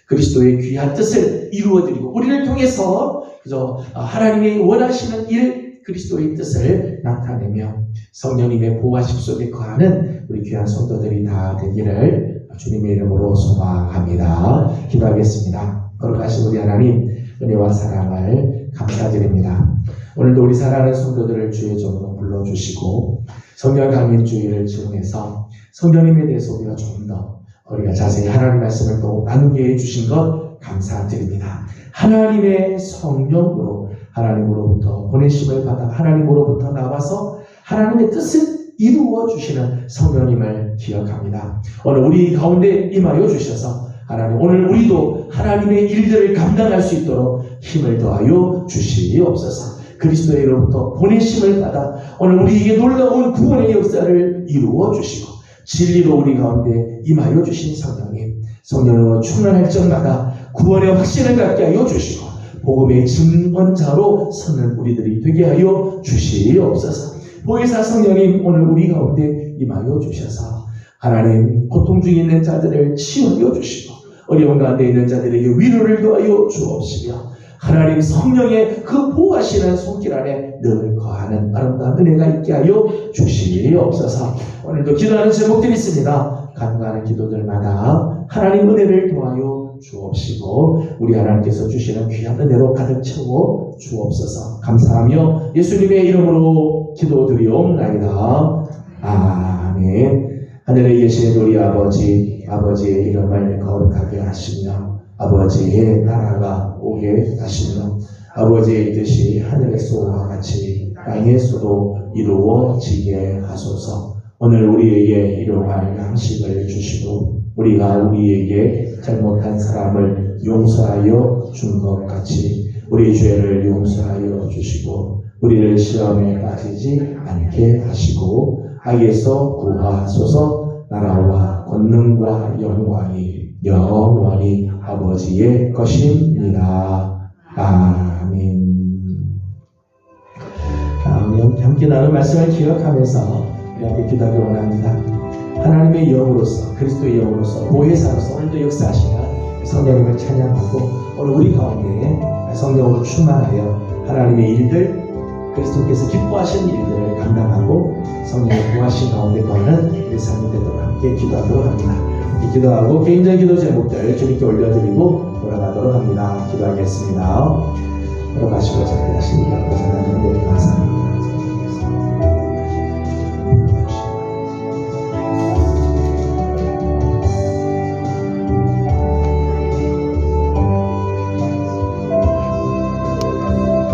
그리스도의 귀한 뜻을 이루어드리고 우리를 통해서 그저 하나님이 원하시는 일 그리스도의 뜻을 나타내며 성령님의 보호하심 속에 거하는 우리 귀한 성도들이 다 되기를 주님의 이름으로 소망합니다. 기도하겠습니다. 거룩하신 우리 하나님 은혜와 사랑을 감사드립니다. 오늘도 우리 사랑하는 성도들을 주의 종으로 불러주시고 성령 강림 주의를 증해서 성령님에 대해서 우리가 좀 더 우리가 자세히 하나님 말씀을 또 나누게 해주신 것 감사드립니다. 하나님의 성령으로 하나님으로부터 보내심을 받아 하나님으로부터 나와서 하나님의 뜻을 이루어 주시는 성령님을 기억합니다. 오늘 우리 가운데 임하여 주셔서 하나님 오늘 우리도 하나님의 일들을 감당할 수 있도록 힘을 더하여 주시옵소서. 그리스도로부터 보내심을 받아 오늘 우리에게 놀라운 구원의 역사를 이루어 주시고 진리로 우리 가운데 임하여 주신 성령님 성령으로 충만할 적마다 구원의 확신을 갖게 하여 주시고 복음의 증언자로 서는 우리들이 되게 하여 주시옵소서. 보혜사 성령님 오늘 우리 가운데 임하여 주셔서 하나님 고통 중에 있는 자들을 치유하여 주시고 어려운 가운데 있는 자들에게 위로를 더하여 주옵시며 하나님 성령의 그 보호하시는 손길 안에 늘 거하는 아름다운 은혜가 있게 하여 주시옵소서. 오늘도 기도하는 제목들이 있습니다. 간구하는 기도들마다 하나님 은혜를 도하여 주옵시고 우리 하나님께서 주시는 귀한 은혜로 가득 채워 주옵소서. 감사하며 예수님의 이름으로 기도드리옵나이다. 아멘. 하늘에 계신 우리 아버지, 아버지의 이름을 거룩하게 하시며 아버지의 나라가 오게 하시며 아버지의 뜻이 하늘에서와 같이 땅에서도 이루어지게 하소서. 오늘 우리에게 일용할 양식을 주시고 우리가 우리에게 잘못한 사람을 용서하여 준 것 같이 우리 죄를 용서하여 주시고 우리를 시험에 빠지지 않게 하시고 악에서 구하소서. 나라와 권능과 영광이 영원히 아버지의 것입니다. 아멘. 우리 함께 나눈 말씀을 기억하면서 우리 함께 기도하기 원합니다. 하나님의 영으로서 그리스도의 영으로서 보혜사로서 오늘도 역사하시는 성령님을 찬양하고 오늘 우리 가운데 성령으로 충만하여 하나님의 일들 그리스도께서 기뻐하시는 일들을 감당하고 성령의 보호하신 가운데 거하는 우리 삶이 되도록 함께 기도하도록 합니다. 기도하고 개인적인 기도 제목들 주님께 올려드리고 돌아가도록 합니다. 기도하겠습니다. 돌아가시고 자리하십니다. 하나님 감사합니다.